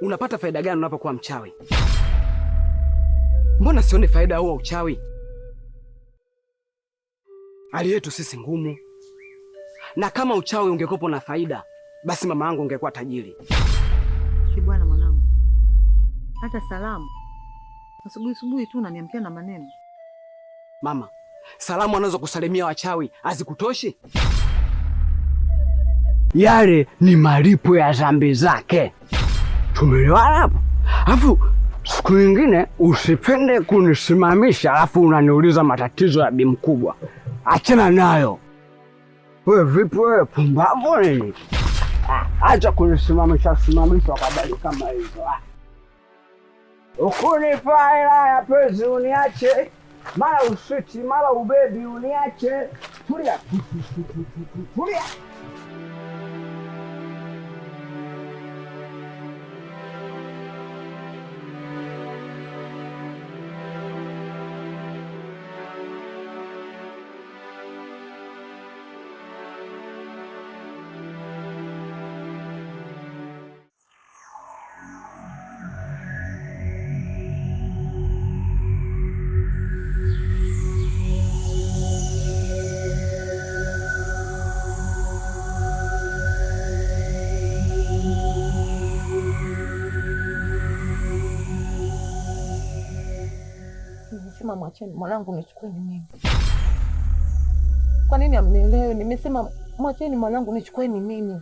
unapata faida gani unapokuwa mchawi? Mbona sione faida huo uchawi? Hali yetu sisi ngumu, na kama uchawi ungekopo na faida, basi mama yangu ungekuwa tajiri. Kibwana mwanangu, hata salamu asubuhi tu unaniamkia na maneno. Mama, salamu wanaweza kusalimia wachawi azikutoshi? Yale ni malipo ya dhambi zake. Tumeelewana hapo? Alafu siku nyingine usipende kunisimamisha alafu unaniuliza matatizo ya bi mkubwa. Achana nayo. Wewe vipi wewe, pumbavu nini? Acha kunisimamisha kwa habari kama hizo. Ukunipa hela ya pezi uniache, mara uswiti, mara ubebi uniache. Tulia. Tulia. Nimesema mwacheni mwanangu nichukue ni mimi. Kwa nini amnielewe? Nimesema mwacheni mwanangu nichukue ni mimi.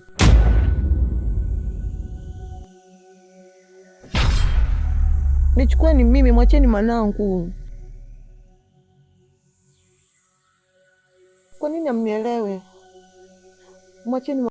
Nichukue ni mimi, mwacheni mwanangu. Kwa nini amnielewe? Mwacheni.